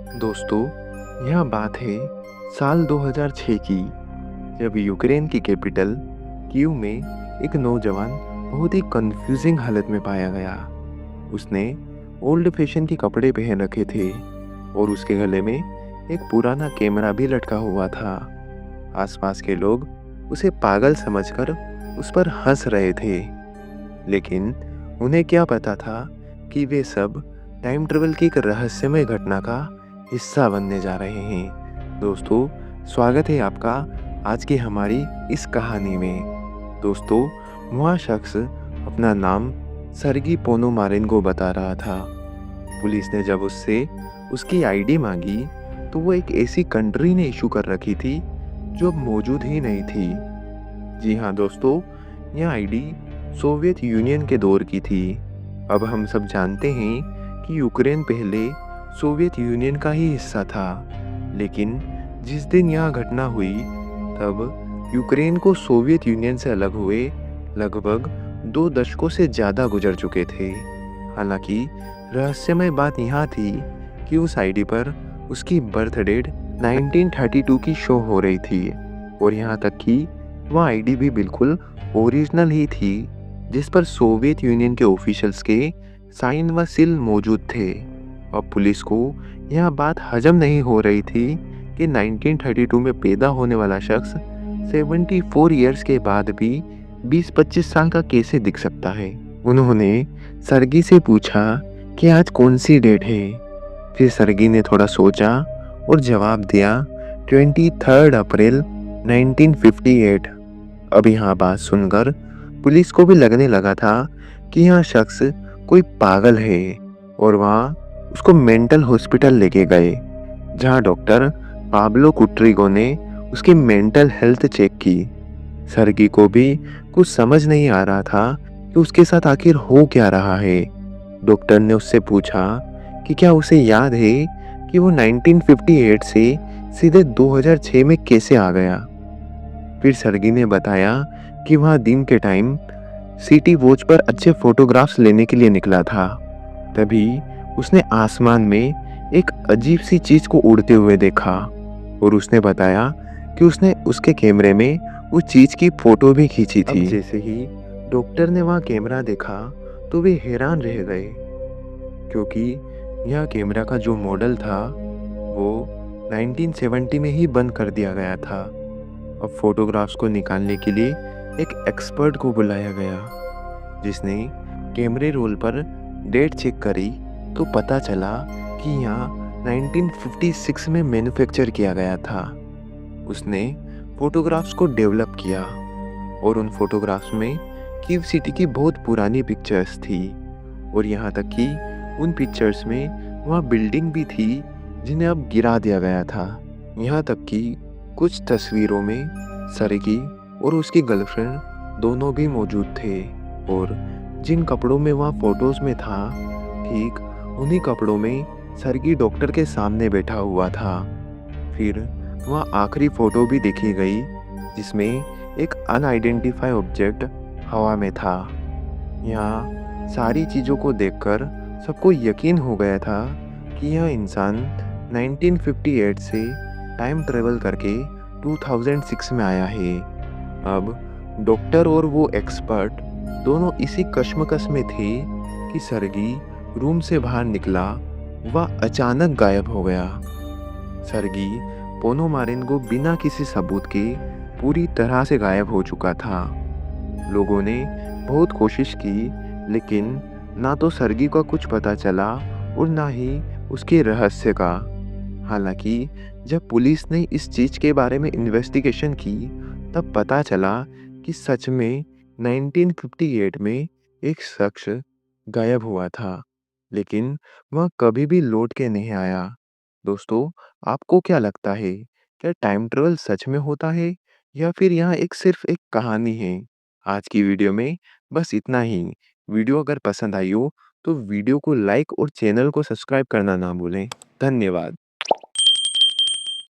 दोस्तों, यह बात है साल 2006 की, जब यूक्रेन की कैपिटल कीव में एक नौजवान बहुत ही कंफ्यूजिंग हालत में पाया गया। उसने ओल्ड फैशन के कपड़े पहन रखे थे और उसके गले में एक पुराना कैमरा भी लटका हुआ था। आसपास के लोग उसे पागल समझकर उस पर हंस रहे थे, लेकिन उन्हें क्या पता था कि वे सब टाइम ट्रेवल की एक रहस्यमय घटना का हिस्सा बनने जा रहे हैं। दोस्तों, स्वागत है आपका आज की हमारी इस कहानी में। दोस्तों, वह शख्स अपना नाम सर्गी पोनोमारिन को बता रहा था। पुलिस ने जब उससे उसकी आईडी मांगी तो वो एक ऐसी कंट्री ने इशू कर रखी थी जो अब मौजूद ही नहीं थी। जी हाँ दोस्तों, यह आईडी सोवियत यूनियन के दौर की थी। अब हम सब जानते हैं कि यूक्रेन पहले सोवियत यूनियन का ही हिस्सा था, लेकिन जिस दिन यह घटना हुई तब यूक्रेन को सोवियत यूनियन से अलग हुए लगभग 2 दशकों से ज़्यादा गुजर चुके थे। हालांकि रहस्यमय बात यहाँ थी कि उस आईडी पर उसकी बर्थ डेट 1932 की शो हो रही थी और यहाँ तक कि वह आईडी भी बिल्कुल ओरिजिनल ही थी, जिस पर सोवियत यूनियन के ऑफिशियल्स के साइन व सील मौजूद थे। अब पुलिस को यह बात हजम नहीं हो रही थी कि 1932 में पैदा होने वाला शख्स 74 ईयर्स के बाद भी 20-25 साल का कैसे दिख सकता है। उन्होंने सर्गी से पूछा कि आज कौन सी डेट है। फिर सर्गी ने थोड़ा सोचा और जवाब दिया 23 अप्रैल 1958। अब यहाँ बात सुनकर पुलिस को भी लगने लगा था कि यह शख्स कोई पागल है और वहाँ उसको मेंटल हॉस्पिटल लेके गए, जहाँ डॉक्टर पाब्लो कुट्रीगो ने उसकी मेंटल हेल्थ चेक की। सर्गी को भी कुछ समझ नहीं आ रहा था कि उसके साथ आखिर हो क्या रहा है। डॉक्टर ने उससे पूछा कि क्या उसे याद है कि वो 1958 से सीधे 2006 में कैसे आ गया। फिर सर्गी ने बताया कि वह दिन के टाइम सिटी वॉच पर अच्छे फोटोग्राफ्स लेने के लिए निकला था। तभी उसने आसमान में एक अजीब सी चीज को उड़ते हुए देखा और उसने बताया कि उसने उसके कैमरे में उस चीज की फोटो भी खींची थी। अब जैसे ही डॉक्टर ने वहाँ कैमरा देखा तो वे हैरान रह गए, क्योंकि यह कैमरा का जो मॉडल था वो 1970 में ही बंद कर दिया गया था। अब फोटोग्राफ्स को निकालने के लिए एक एक्सपर्ट को बुलाया गया, जिसने कैमरे रोल पर डेट चेक करी तो पता चला कि यहाँ 1956 में मैन्युफैक्चर किया गया था। उसने फोटोग्राफ्स को डेवलप किया और उन फोटोग्राफ्स में कीव सिटी की बहुत पुरानी पिक्चर्स थी और यहाँ तक कि उन पिक्चर्स में वहाँ बिल्डिंग भी थी जिन्हें अब गिरा दिया गया था। यहाँ तक कि कुछ तस्वीरों में सर्गी और उसकी गर्लफ्रेंड दोनों भी मौजूद थे और जिन कपड़ों में वहाँ फोटोज में था, ठीक उन्हीं कपड़ों में सर्गी डॉक्टर के सामने बैठा हुआ था। फिर वहाँ आखिरी फोटो भी देखी गई, जिसमें एक अनआइडेंटिफाइड ऑब्जेक्ट हवा में था। यहाँ सारी चीज़ों को देखकर सबको यकीन हो गया था कि यह इंसान 1958 से टाइम ट्रेवल करके 2006 में आया है। अब डॉक्टर और वो एक्सपर्ट दोनों इसी कश्मकश में थे कि सर्गी रूम से बाहर निकला, वह अचानक गायब हो गया। सर्गी पोनोमारिन को बिना किसी सबूत के पूरी तरह से गायब हो चुका था। लोगों ने बहुत कोशिश की, लेकिन ना तो सर्गी का कुछ पता चला और ना ही उसके रहस्य का। हालांकि जब पुलिस ने इस चीज़ के बारे में इन्वेस्टिगेशन की तब पता चला कि सच में 1958 में एक शख्स गायब हुआ था, लेकिन वह कभी भी लौट के नहीं आया। दोस्तों, आपको क्या लगता है, क्या टाइम ट्रेवल सच में होता है या फिर यह एक सिर्फ एक कहानी है? आज की वीडियो में बस इतना ही। वीडियो अगर पसंद आई हो तो वीडियो को लाइक और चैनल को सब्सक्राइब करना ना भूलें। धन्यवाद।